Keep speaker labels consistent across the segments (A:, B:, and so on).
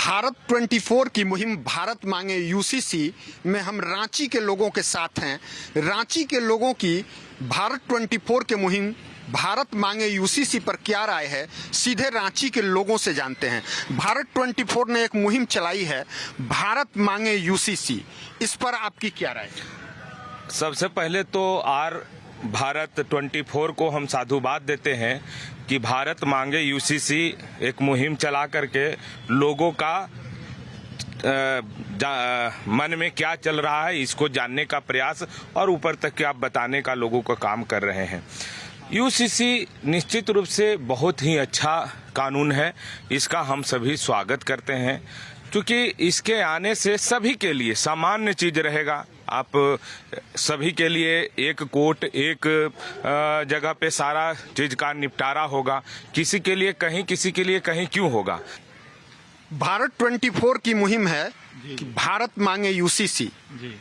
A: भारत 24 की मुहिम भारत मांगे यूसीसी में हम रांची के लोगों के साथ हैं। रांची के लोगों की भारत 24 के मुहिम भारत मांगे यूसीसी पर क्या राय है, सीधे रांची के लोगों से जानते हैं। भारत 24 ने एक मुहिम चलाई है भारत मांगे यूसीसी, इस पर आपकी क्या राय है?
B: सबसे पहले तो भारत 24 को हम साधुवाद देते हैं कि भारत मांगे यूसीसी एक मुहिम चला करके लोगों का मन में क्या चल रहा है इसको जानने का प्रयास और ऊपर तक के आप बताने का लोगों का काम कर रहे हैं। यूसीसी निश्चित रूप से बहुत ही अच्छा कानून है, इसका हम सभी स्वागत करते हैं क्योंकि इसके आने से सभी के लिए सामान्य चीज रहेगा। आप सभी के लिए एक कोर्ट एक जगह पे सारा चीज का निपटारा होगा, किसी के लिए कहीं किसी के लिए कहीं क्यों होगा।
A: भारत 24 की मुहिम है कि भारत मांगे यूसीसी,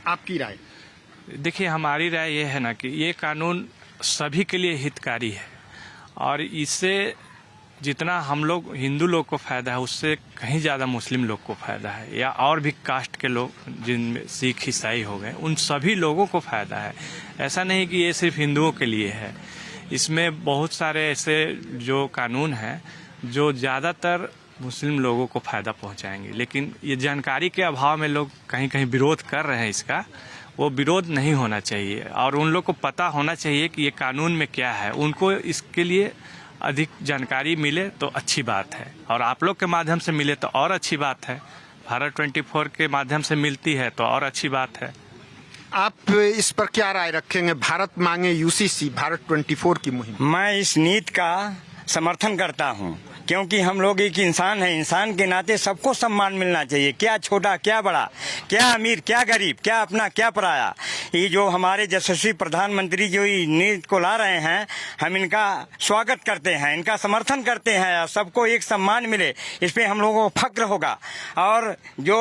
A: आपकी राय?
C: देखिए, हमारी राय ये है ना कि ये कानून सभी के लिए हितकारी है और इससे जितना हम लोग हिंदू लोग को फायदा है उससे कहीं ज़्यादा मुस्लिम लोग को फायदा है, या और भी कास्ट के लोग जिनमें सिख ईसाई हो गए उन सभी लोगों को फायदा है। ऐसा नहीं कि ये सिर्फ हिंदुओं के लिए है, इसमें बहुत सारे ऐसे जो कानून हैं जो ज़्यादातर मुस्लिम लोगों को फायदा पहुंचाएंगे, लेकिन ये जानकारी के अभाव में लोग कहीं कहीं विरोध कर रहे हैं। इसका वो विरोध नहीं होना चाहिए और उन लोग को पता होना चाहिए कि ये कानून में क्या है, उनको इसके लिए अधिक जानकारी मिले तो अच्छी बात है और आप लोग के माध्यम से मिले तो और अच्छी बात है। भारत 24 के माध्यम से मिलती है तो और अच्छी बात है।
A: आप इस पर क्या राय रखेंगे, भारत मांगे यूसीसी भारत 24 की मुहिम?
D: मैं इस नीति का समर्थन करता हूं क्योंकि हम लोग एक इंसान है, इंसान के नाते सबको सम्मान मिलना चाहिए, क्या छोटा क्या बड़ा, क्या अमीर क्या गरीब, क्या अपना क्या पराया। ये जो हमारे यशस्वी प्रधानमंत्री जो ये नीति को ला रहे हैं, हम इनका स्वागत करते हैं, इनका समर्थन करते हैं और सबको एक सम्मान मिले, इस पे हम लोगों को फक्र होगा। और जो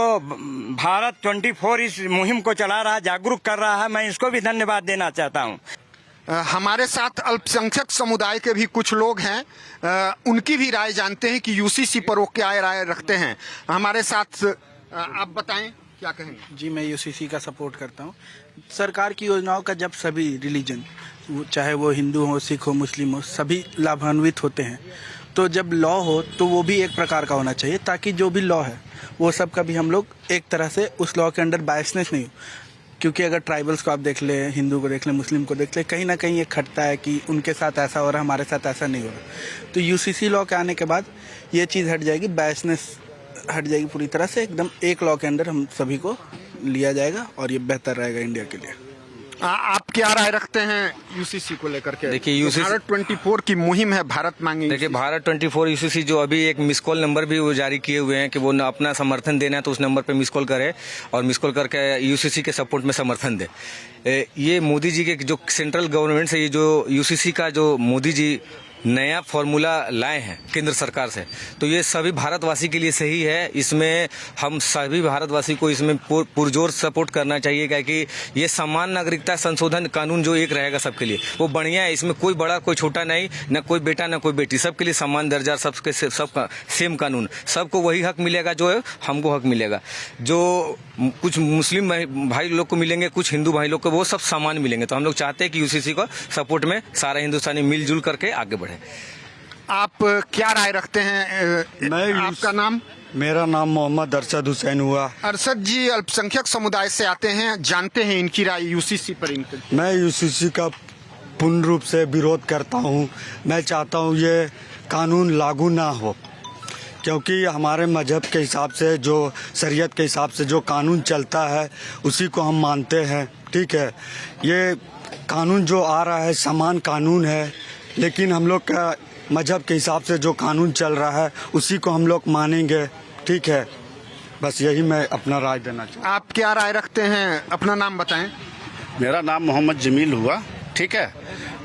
D: भारत 24 इस मुहिम को चला रहा, जागरूक कर रहा है, मैं इसको भी धन्यवाद देना चाहता हूँ।
A: हमारे साथ अल्पसंख्यक समुदाय के भी कुछ लोग हैं, उनकी भी राय जानते हैं कि यूसीसी पर वो क्या राय रखते हैं। हमारे साथ आप बताएं क्या कहेंगे?
E: जी, मैं यूसीसी का सपोर्ट करता हूं। सरकार की योजनाओं का जब सभी रिलीजन, चाहे वो हिंदू हो, सिख हो, मुस्लिम हो, सभी लाभान्वित होते हैं, तो जब लॉ हो तो वो भी एक प्रकार का होना चाहिए ताकि जो भी लॉ है वो सब का भी हम लोग एक तरह से उस लॉ के अंडर बायसनेस नहीं हो। क्योंकि अगर ट्राइबल्स को आप देख ले, हिंदू को देख ले, मुस्लिम को देख ले, कहीं ना कहीं ये खटता है कि उनके साथ ऐसा हो रहा है, हमारे साथ ऐसा नहीं हो रहा। तो यूसीसी लॉ के आने के बाद ये चीज़ हट जाएगी, बायसनेस हट जाएगी पूरी तरह से, एकदम एक लॉ के अंदर हम सभी को लिया जाएगा और ये बेहतर रहेगा इंडिया के लिए।
A: आप क्या राय रखते हैं यूसीसी को लेकर के?
F: देखिए, यूसीसी
A: भारत 24 की मुहिम है भारत मांगे।
F: देखिए, भारत 24 यूसीसी जो अभी एक मिस कॉल नंबर भी वो जारी किए हुए हैं कि वो अपना समर्थन देना है तो उस नंबर पे मिस कॉल करे और मिस कॉल करके यूसीसी के सपोर्ट में समर्थन दे। ये मोदी जी के जो सेंट्रल गवर्नमेंट से ये जो यूसीसी का जो मोदी जी नया फॉर्मूला लाए हैं केंद्र सरकार से, तो ये सभी भारतवासी के लिए सही है। इसमें हम सभी भारतवासी को इसमें पुरजोर सपोर्ट करना चाहिए क्योंकि ये समान नागरिकता संशोधन कानून जो एक रहेगा सबके लिए वो बढ़िया है। इसमें कोई बड़ा कोई छोटा नहीं, न कोई बेटा न कोई बेटी, सबके लिए समान दर्जा, सबके सबका सेम कानून, सबको वही हक मिलेगा जो है हमको हक मिलेगा। जो कुछ मुस्लिम भाई लोग को मिलेंगे, कुछ हिंदू भाई लोग को, वो सब समान मिलेंगे। तो हम लोग चाहते हैं कि यूसीसी को सपोर्ट में सारा हिंदुस्तानी मिलजुल करके आगे बढ़े।
A: आप क्या राय रखते हैं? आपका नाम?
G: मेरा नाम मोहम्मद अरशद हुसैन हुआ।
A: अरशद जी अल्पसंख्यक समुदाय से आते हैं, जानते हैं इनकी राय यूसीसी पर।
G: मैं यूसीसी का पूर्ण रूप से विरोध करता हूं। मैं चाहता हूं ये कानून लागू ना हो क्योंकि हमारे मजहब के हिसाब से, जो शरीयत के हिसाब से जो कानून चलता है उसी को हम मानते हैं। ठीक है, ये कानून जो आ रहा है समान कानून है, लेकिन हम लोग का मजहब के हिसाब से जो कानून चल रहा है उसी को हम लोग मानेंगे। ठीक है, बस यही मैं अपना राय देना चाहता हूँ।
A: आप क्या राय रखते हैं? अपना नाम बताएं।
H: मेरा नाम मोहम्मद जमील हुआ। ठीक है,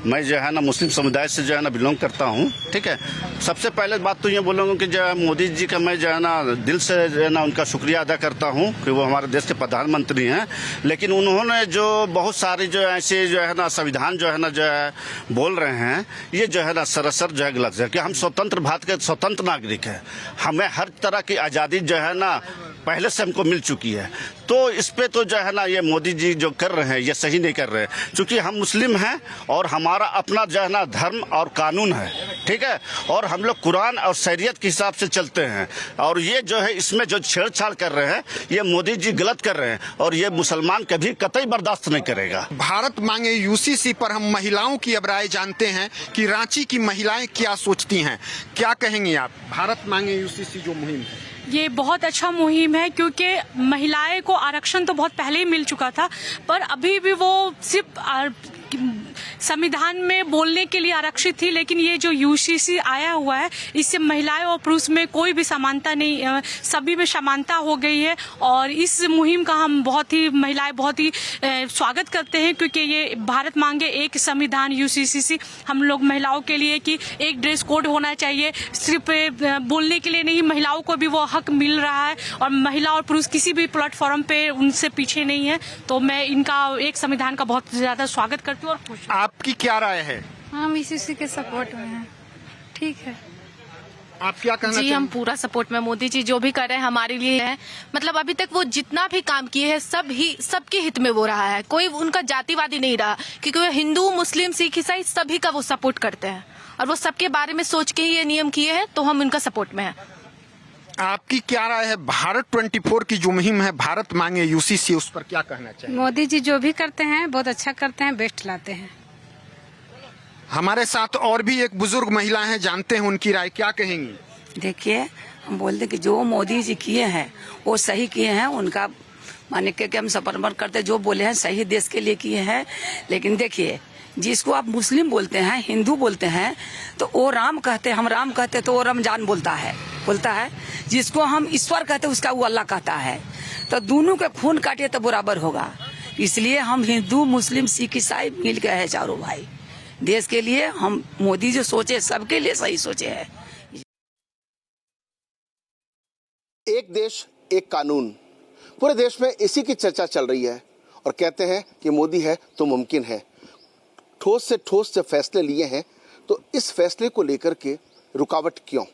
H: मैं जो है ना मुस्लिम समुदाय से जो है ना बिलोंग करता हूँ, ठीक है। सबसे पहले बात तो ये बोलूँगा कि जो है मोदी जी का मैं जो है ना दिल से जो है ना उनका शुक्रिया अदा करता हूँ कि वो हमारे देश के प्रधानमंत्री हैं। लेकिन उन्होंने जो बहुत सारे जो ऐसे जो है ना संविधान जो है ना जो है बोल रहे हैं, ये जो है ना सरासर जो है गलत है कि हम स्वतंत्र भारत के स्वतंत्र नागरिक हैं। हमें हर तरह की आज़ादी जो है ना पहले से हमको मिल चुकी है। तो इस पे तो जो है ना ये मोदी जी जो कर रहे हैं ये सही नहीं कर रहे, क्योंकि हम मुस्लिम हैं और हमारा अपना जो है ना धर्म और कानून है, ठीक है। और हम लोग कुरान और शरीयत के हिसाब से चलते हैं। और ये जो है इसमें जो छेड़छाड़ कर रहे हैं ये मोदी जी गलत कर रहे हैं और ये मुसलमान कभी कतई बर्दाश्त नहीं करेगा।
A: भारत मांगे यूसीसी पर हम महिलाओं की अब राय जानते हैं कि रांची की महिलाएं क्या सोचती हैं। क्या कहेंगी आप? भारत मांगे यूसीसी जो मुहिम है
I: ये बहुत अच्छा मुहिम है, क्योंकि महिलाएं को आरक्षण तो बहुत पहले ही मिल चुका था, पर अभी भी वो सिर्फ संविधान में बोलने के लिए आरक्षित थी। लेकिन ये जो यूसीसी आया हुआ है इससे महिलाएं और पुरुष में कोई भी समानता नहीं, सभी में समानता हो गई है। और इस मुहिम का हम महिलाएं बहुत ही स्वागत करते हैं, क्योंकि ये भारत मांगे एक संविधान यूसीसी हम लोग महिलाओं के लिए कि एक ड्रेस कोड होना चाहिए, सिर्फ बोलने के लिए नहीं, महिलाओं को भी वो हक मिल रहा है और महिला और पुरुष किसी भी प्लेटफॉर्म पे उनसे पीछे नहीं है। तो मैं इनका एक संविधान का बहुत ज्यादा स्वागत करती हूँ और खुश हूँ।
A: आपकी क्या राय है?
J: हम इसी के सपोर्ट में हैं। ठीक है,
A: आप क्या कहना
J: जी? हम पूरा सपोर्ट में, मोदी जी जो भी कर रहे हैं हमारे लिए है। मतलब अभी तक वो जितना भी काम किए हैं सबके हित में वो रहा है, कोई उनका जातिवादी नहीं रहा, क्योंकि वो हिंदू मुस्लिम सिख ईसाई सभी का वो सपोर्ट करते हैं और वो सबके बारे में सोच के ही ये नियम किए हैं, तो हम उनका सपोर्ट में हैं।
A: आपकी क्या राय है? भारत 24 की जो मुहिम है भारत मांगे यूसीसी, उस पर क्या कहना चाहिए?
K: मोदी जी जो भी करते हैं बहुत अच्छा करते हैं, बेस्ट लाते हैं।
A: हमारे साथ और भी एक बुजुर्ग महिला हैं, जानते हैं उनकी राय। क्या कहेंगी?
L: देखिए, हम बोलते कि जो मोदी जी किए हैं वो सही किए हैं, उनका माने के हम समर्पण करते, जो बोले हैं सही देश के लिए किए हैं। लेकिन देखिए, जिसको आप मुस्लिम बोलते हैं, हिंदू बोलते हैं, तो वो राम कहते हैं, हम राम कहते तो वो रमजान बोलता है। जिसको हम ईश्वर कहते उसका वो अल्लाह कहता है। तो दोनों के खून काटे तो बराबर होगा। इसलिए हम हिंदू मुस्लिम सिख ईसाई मिल गए हैं चारों भाई देश के लिए। हम मोदी जो सोचे सबके लिए सही सोचे है।
M: एक देश एक कानून, पूरे देश में इसी की चर्चा चल रही है और कहते हैं कि मोदी है तो मुमकिन है। ठोस से ठोस जब फैसले लिए हैं तो इस फैसले को लेकर के रुकावट क्यों?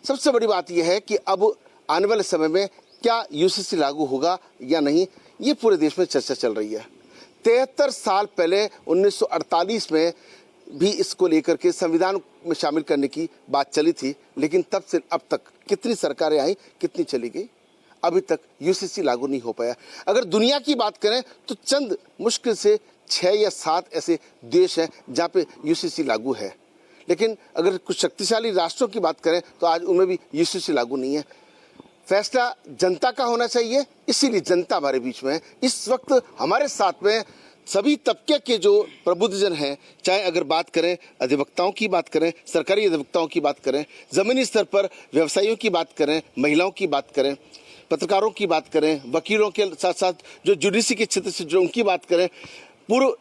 M: सबसे बड़ी बात यह है कि अब आने वाले समय में क्या यूसीसी लागू होगा या नहीं, ये पूरे देश में चर्चा चल रही है। 73 साल पहले 1948 में भी इसको लेकर के संविधान में शामिल करने की बात चली थी, लेकिन तब से अब तक कितनी सरकारें आई, कितनी चली गई, अभी तक यूसीसी लागू नहीं हो पाया। अगर दुनिया की बात करें तो चंद मुश्किल से 6 या 7 ऐसे देश हैं जहाँ पे यूसीसी लागू है। लेकिन अगर कुछ शक्तिशाली राष्ट्रों की बात करें तो आज उनमें भी यूसीसी लागू नहीं है। फैसला जनता का होना चाहिए, इसीलिए जनता हमारे बीच में है। इस वक्त हमारे साथ में सभी तबके के जो प्रबुद्धजन हैं, चाहे अगर बात करें अधिवक्ताओं की बात करें, सरकारी अधिवक्ताओं की बात करें, जमीनी स्तर पर व्यवसायियों की बात करें, महिलाओं की बात करें, पत्रकारों की बात करें, वकीलों के साथ साथ जो जुडिशरी के क्षेत्र से जो उनकी बात करें, पूर्व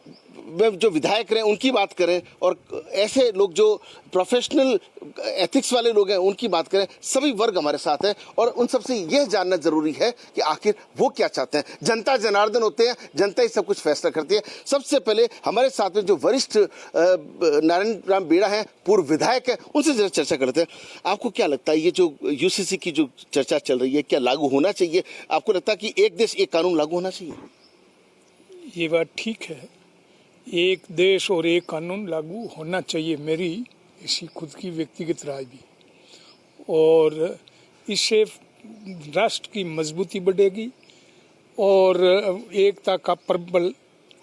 M: जो विधायक रहे उनकी बात करें, और ऐसे लोग जो प्रोफेशनल एथिक्स वाले लोग हैं उनकी बात करें, सभी वर्ग हमारे साथ हैं। और उन सबसे यह जानना जरूरी है कि आखिर वो क्या चाहते हैं। जनता जनार्दन होते हैं, जनता ही सब कुछ फैसला करती है। सबसे पहले हमारे साथ में जो वरिष्ठ नारायण राम बेड़ा हैं, पूर्व विधायक हैं, उनसे जरा चर्चा करते हैं। आपको क्या लगता है ये जो यूसीसी की जो चर्चा चल रही है, क्या लागू होना चाहिए? आपको लगता है कि एक देश एक कानून लागू होना चाहिए?
N: ये बात ठीक है, एक देश और एक कानून लागू होना चाहिए, मेरी इसी खुद की व्यक्तिगत राय भी। और इससे राष्ट्र की मजबूती बढ़ेगी और एकता का प्रबल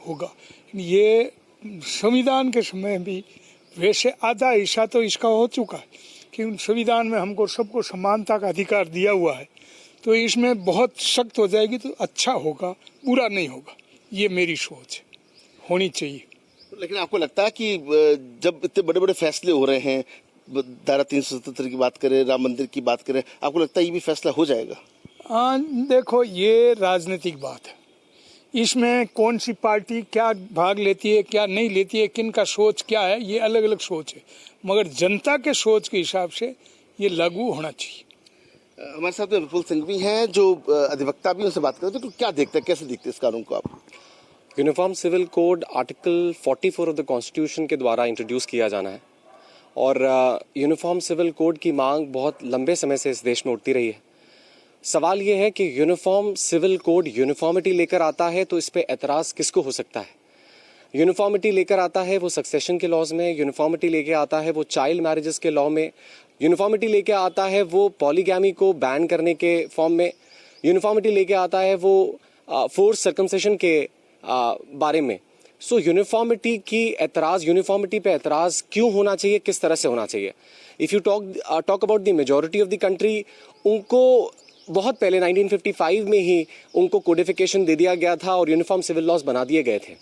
N: होगा। ये संविधान के समय भी वैसे आधा हिस्सा तो इसका हो चुका है कि संविधान में हमको सबको समानता का अधिकार दिया हुआ है, तो इसमें बहुत सख्त हो जाएगी तो अच्छा होगा, बुरा नहीं होगा। ये मेरी सोच है, होनी चाहिए।
M: लेकिन आपको लगता है कि जब इतने बड़े बड़े फैसले हो रहे हैं, धारा 377 की बात करें, राम मंदिर की बात करें, आपको लगता है ये भी फैसला हो जाएगा?
N: देखो, ये राजनीतिक बात है, इसमें कौन सी पार्टी क्या भाग लेती है, क्या नहीं लेती है, किन का सोच क्या है, ये अलग अलग सोच है, मगर जनता के सोच के हिसाब से ये लागू होना चाहिए।
M: हमारे साथ में विपुल सिंह भी हैं जो अधिवक्ता भी, उनसे बात करते हैं। तो क्या देखते हैं, कैसे देखते हैं इस कानून को आप?
O: Uniform civil code article 44 of the constitution के द्वारा इंट्रोड्यूस किया जाना है और यूनिफॉर्म सिविल कोड की मांग बहुत लंबे समय से इस देश में उठती रही है। सवाल ये है कि यूनिफॉर्म सिविल कोड यूनिफॉर्मिटी लेकर आता है तो इस पे एतराज़ किसको हो सकता है? यूनिफॉर्मिटी लेकर आता है वो सक्सेशन के लॉज में, यूनिफॉर्मिटी लेके आता है वो चाइल्ड मैरिजेस के लॉ में, यूनिफॉर्मिटी लेके आता है वो पॉलीगैमी को बैन करने के फॉर्म में, यूनिफॉर्मिटी लेके आता है वो फोर्स सर्कमसेशन के बारे में। सो यूनिफॉर्मिटी की एतराज़, यूनिफॉर्मिटी पे एतराज़ क्यों होना चाहिए, किस तरह से होना चाहिए? If you talk about the majority of the country, उनको बहुत पहले 1955 में ही उनको कोडिफिकेशन दे दिया गया था और यूनिफॉर्म सिविल लॉज बना दिए गए थे।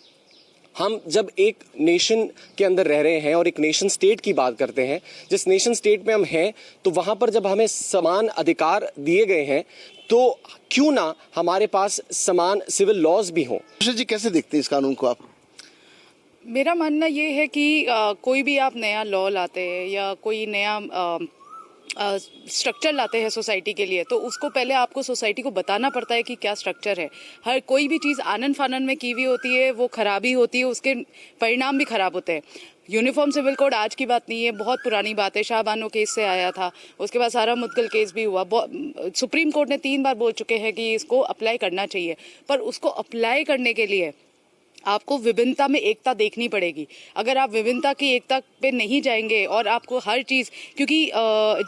O: हम जब एक नेशन के अंदर रह रहे हैं और एक नेशन स्टेट की बात करते हैं, जिस नेशन स्टेट में हम हैं, तो वहाँ पर जब हमें समान अधिकार दिए गए हैं तो क्यों ना हमारे पास समान सिविल लॉज भी हों।
M: जी, कैसे देखते हैं इस कानून को आप?
P: मेरा मानना ये है कि कोई भी आप नया लॉ लाते हैं या कोई नया स्ट्रक्चर लाते हैं सोसाइटी के लिए, तो उसको पहले आपको सोसाइटी को बताना पड़ता है कि क्या स्ट्रक्चर है। हर कोई भी चीज़ आनन फानन में की हुई होती है, वो खराबी होती है, उसके परिणाम भी खराब होते हैं। यूनिफॉर्म सिविल कोड आज की बात नहीं है, बहुत पुरानी बात है। शाहबानो केस से आया था, उसके बाद सारा मुद्गल केस भी हुआ। सुप्रीम कोर्ट ने 3 बार बोल चुके हैं कि इसको अप्लाई करना चाहिए, पर उसको अप्लाई करने के लिए आपको विभिन्नता में एकता देखनी पड़ेगी। अगर आप विभिन्नता की एकता पे नहीं जाएंगे और आपको हर चीज़, क्योंकि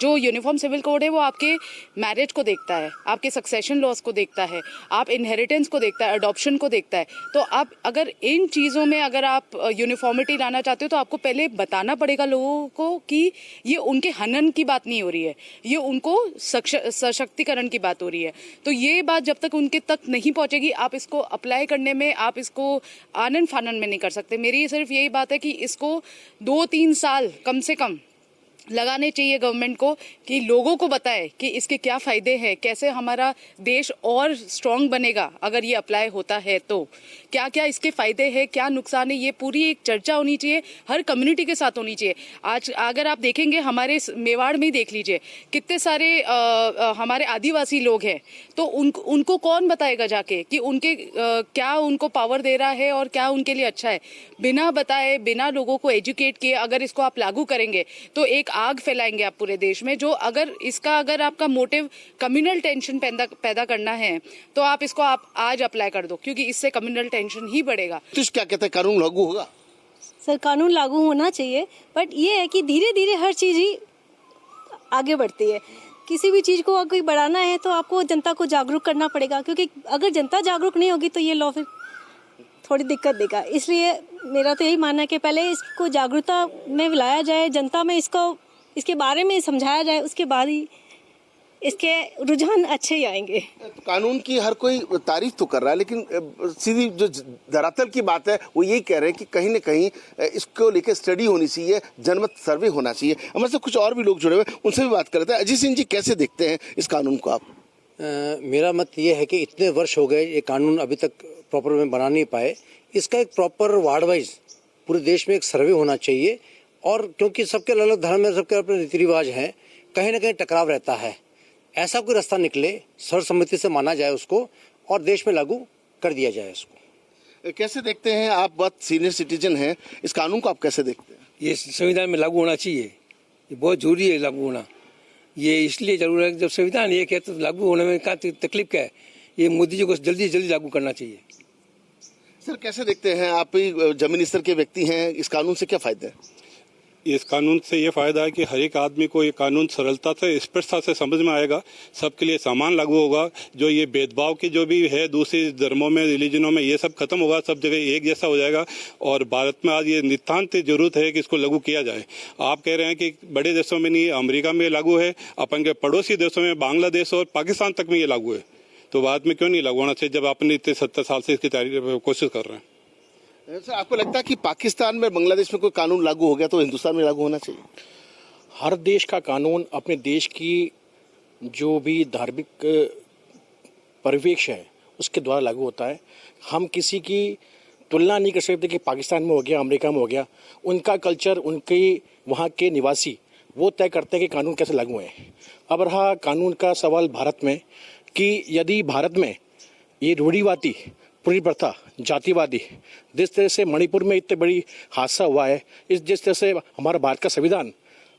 P: जो यूनिफॉर्म सिविल कोड है वो आपके मैरिज को देखता है, आपके सक्सेशन लॉज को देखता है, आप इनहेरिटेंस को देखता है, अडॉप्शन को देखता है। तो आप अगर इन चीज़ों में अगर आप यूनिफॉर्मिटी लाना चाहते हो तो आपको पहले बताना पड़ेगा लोगों को कि ये उनके हनन की बात नहीं हो रही है, ये उनको सशक्तिकरण की बात हो रही है। तो ये बात जब तक उनके तक नहीं पहुँचेगी, आप इसको अप्लाई करने में, आप इसको आनन फानन में नहीं कर सकते। मेरी सिर्फ यही बात है कि इसको 2-3 साल कम से कम लगाने चाहिए गवर्नमेंट को, कि लोगों को बताए कि इसके क्या फ़ायदे हैं, कैसे हमारा देश और स्ट्रॉन्ग बनेगा अगर ये अप्लाई होता है तो क्या क्या इसके फ़ायदे हैं, क्या नुकसान है, ये पूरी एक चर्चा होनी चाहिए, हर कम्युनिटी के साथ होनी चाहिए। आज अगर आप देखेंगे हमारे मेवाड़ में ही देख लीजिए, कितने सारे हमारे आदिवासी लोग हैं, तो उनको कौन बताएगा जाके कि उनके क्या उनको पावर दे रहा है और क्या उनके लिए अच्छा है। बिना बताए, बिना लोगों को एजुकेट किए अगर इसको आप लागू करेंगे तो एक आग फैलाएंगे आप पूरे देश में। जो अगर आपका मोटिव कम्युनल टेंशन पैदा करना है तो आप इसको आज अप्लाई कर दो, क्योंकि इससे कम्युनल टेंशन ही बढ़ेगा।
M: तो क्या कहते हैं, कानून लागू होगा?
Q: सर, कानून लागू होना चाहिए, बट ये है कि धीरे धीरे हर चीज़ ही आगे बढ़ती है। किसी भी चीज़ को अगर बढ़ाना है तो आपको जनता को जागरूक करना पड़ेगा, क्योंकि अगर जनता जागरूक नहीं होगी तो ये लॉ फिर थोड़ी दिक्कत देगा। इसलिए मेरा तो यही मानना है कि पहले इसको जागरूकता में लाया जाए, जनता में इसके बारे में समझाया जाए, उसके बाद ही इसके रुझान अच्छे ही आएंगे।
M: कानून की हर कोई तारीफ तो कर रहा है, लेकिन सीधी जो धरातल की बात है वो यही कह रहे हैं कि कहीं न कहीं इसको लेकर स्टडी होनी चाहिए, जनमत सर्वे होना चाहिए। हमारे साथ कुछ और भी लोग जुड़े हुए, उनसे भी बात करते हैं। अजीत सिंह जी, कैसे देखते हैं इस कानून को आप?
R: मेरा मत ये है कि इतने वर्ष हो गए, ये कानून अभी तक प्रॉपर में बना नहीं पाए। इसका एक प्रॉपर वार्ड वाइज पूरे देश में एक सर्वे होना चाहिए, और क्योंकि सबके अलग अलग धर्म में सबके अपने रीति रिवाज हैं, कहीं ना कहीं टकराव रहता है। ऐसा कोई रास्ता निकले, सर्वसम्मति से माना जाए उसको और देश में लागू कर दिया जाए उसको।
M: कैसे देखते हैं आप? बहुत सीनियर सिटीजन हैं, इस कानून को आप कैसे देखते हैं?
S: ये संविधान में लागू होना चाहिए, ये बहुत जरूरी है लागू होना। ये इसलिए जरूर है कि जब संविधान एक है तो लागू होने में क्या तकलीफ क्या है? ये मोदी जी को जल्दी जल्दी लागू करना चाहिए।
M: सर, कैसे देखते हैं आप? जमीनी स्तर के व्यक्ति हैं, इस कानून से क्या फायदा है?
T: इस कानून से ये फायदा है कि हर एक आदमी को ये कानून सरलता से, स्पष्टता से समझ में आएगा, सबके लिए समान लागू होगा। जो ये भेदभाव की जो भी है दूसरे धर्मों में, रिलीजनों में, ये सब खत्म होगा, सब जगह एक जैसा हो जाएगा। और भारत में आज ये नितांत जरूरत है कि इसको लागू किया जाए। आप कह रहे हैं कि बड़े देशों में नहीं, अमेरिका में लागू है, अपन के पड़ोसी देशों में बांग्लादेश और पाकिस्तान तक में ये लागू है, तो भारत में क्यों नहीं लागू होना चाहिए जब आपने इतने 70 साल से इसकी कोशिश कर रहे हैं?
M: सर, आपको लगता है कि पाकिस्तान में, बांग्लादेश में कोई कानून लागू हो गया तो हिंदुस्तान में लागू होना चाहिए?
U: हर देश का कानून अपने देश की जो भी धार्मिक परिवेश है उसके द्वारा लागू होता है। हम किसी की तुलना नहीं कर सकते कि पाकिस्तान में हो गया, अमेरिका में हो गया। उनका कल्चर, उनके वहाँ के निवासी वो तय करते हैं कि कानून कैसे लागू है। अब रहा कानून का सवाल भारत में कि यदि भारत में ये रूढ़िवादी पूरी प्रथा, जातिवादी, जिस तरह से मणिपुर में इतने बड़ी हादसा हुआ है, जिस तरह से हमारा भारत का संविधान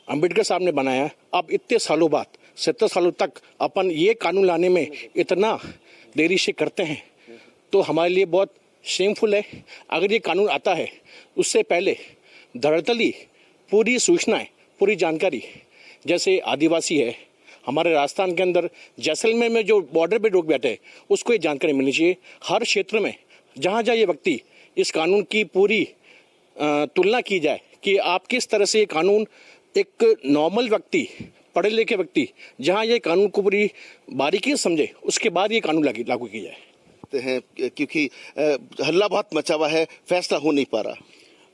U: अंबेडकर साहब ने बनाया है, अब इतने सालों बाद 70 सालों तक अपन ये कानून लाने में इतना देरी से करते हैं, तो हमारे लिए बहुत शेमफुल है। अगर ये कानून आता है उससे पहले धरातली पूरी सूचनाएं, पूरी जानकारी, जैसे आदिवासी है हमारे राजस्थान के अंदर जैसलमेर में जो बॉर्डर पे लोग बैठे हैं उसको ये जानकारी मिलनी चाहिए। हर क्षेत्र में जहाँ जहाँ ये व्यक्ति इस कानून की पूरी तुलना की जाए कि आप किस तरह से ये कानून, एक नॉर्मल व्यक्ति, पढ़े लिखे व्यक्ति जहाँ ये कानून को पूरी बारीकी से समझे, उसके बाद ये कानून लागू की जाए
M: हैं। क्योंकि हल्ला बहुत मचा हुआ है, फैसला हो नहीं पा रहा।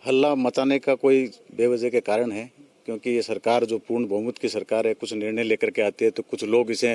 B: हल्ला मचाने का कोई बेवजह के कारण है, क्योंकि ये सरकार जो पूर्ण बहुमत की सरकार है, कुछ निर्णय लेकर के आती है तो कुछ लोग इसे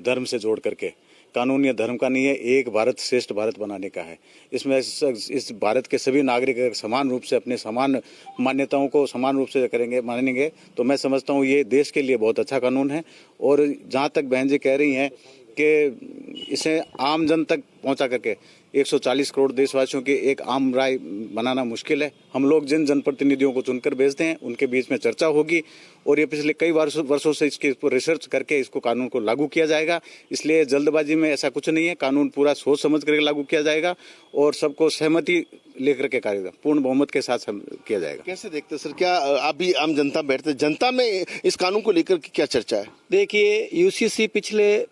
B: धर्म से जोड़ करके, कानून या धर्म का नहीं है, एक भारत श्रेष्ठ भारत बनाने का है। इसमें इस भारत के सभी नागरिक अगर समान रूप से अपने समान मान्यताओं को समान रूप से करेंगे, मानेंगे, तो मैं समझता हूँ ये देश के लिए बहुत अच्छा कानून है। और जहाँ तक बहन जी कह रही हैं कि इसे आम जन तक पहुँचा करके 140 करोड़ देशवासियों की एक आम राय बनाना मुश्किल है। हम लोग जिन जनप्रतिनिधियों को चुनकर भेजते हैं उनके बीच में चर्चा होगी और ये पिछले कई वर्षों से इसके ऊपर रिसर्च करके इसको कानून को लागू किया जाएगा। इसलिए जल्दबाजी में ऐसा कुछ नहीं है, कानून पूरा सोच समझ करके लागू किया जाएगा और सबको सहमति लेकर के कार्य पूर्ण बहुमत के साथ किया जाएगा।
M: कैसे देखते सर, क्या आप भी आम जनता बैठते, जनता में इस कानून को लेकर क्या चर्चा है?
V: देखिए, यूसीसी पिछले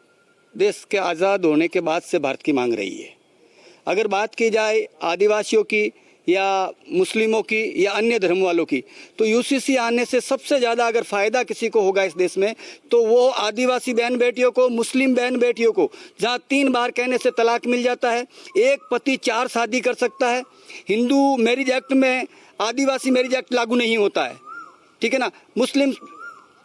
V: देश के आज़ाद होने के बाद से भारत की मांग रही है। अगर बात की जाए आदिवासियों की या मुस्लिमों की या अन्य धर्म वालों की, तो यूसीसी आने से सबसे ज़्यादा अगर फ़ायदा किसी को होगा इस देश में तो वो आदिवासी बहन बेटियों को, मुस्लिम बहन बेटियों को, जहाँ 3 बार कहने से तलाक मिल जाता है, एक पति 4 शादी कर सकता है। हिंदू मैरिज एक्ट में आदिवासी मैरिज एक्ट लागू नहीं होता है, ठीक है ना, मुस्लिम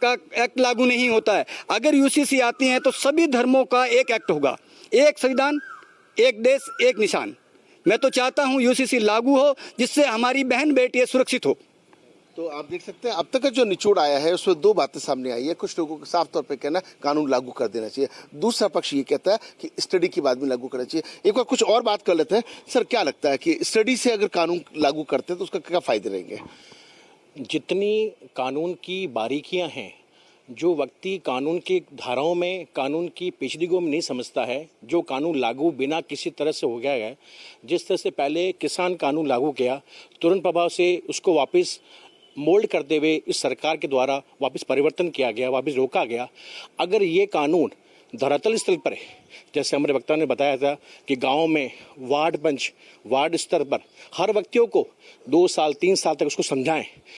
V: का एक्ट लागू नहीं होता है। अगर यूसीसी आती हैं तो सभी धर्मों का एक एक्ट होगा, एक संविधान, एक देश, एक निशान। मैं तो चाहता हूं यूसीसी लागू हो जिससे हमारी बहन बेटियां सुरक्षित हो।
M: तो आप देख सकते हैं अब तक का जो निचोड़ आया है उसमें 2 बातें सामने आई है। कुछ लोगों को साफ तौर पे कहना कानून लागू कर देना चाहिए, दूसरा पक्ष ये कहता है कि स्टडी के बाद में लागू करना चाहिए। एक बार कुछ और बात कर लेते हैं। सर, क्या लगता है कि स्टडी से अगर कानून लागू करते हैं तो उसका क्या फायदे रहेंगे?
U: जितनी कानून की बारीकियां हैं, जो व्यक्ति कानून की धाराओं में, कानून की पेचीदगियों में नहीं समझता है, जो कानून लागू बिना किसी तरह से हो गया है, जिस तरह से पहले किसान कानून लागू किया, तुरंत प्रभाव से उसको वापस मोल्ड करते हुए इस सरकार के द्वारा वापस परिवर्तन किया गया, वापस रोका गया। अगर ये कानून धरातल स्तर पर है, जैसे हमारे वक्ता ने बताया था कि गाँव में वार्ड पंच, वार्ड स्तर पर हर व्यक्तियों को 2 साल 3 साल तक उसको समझाएं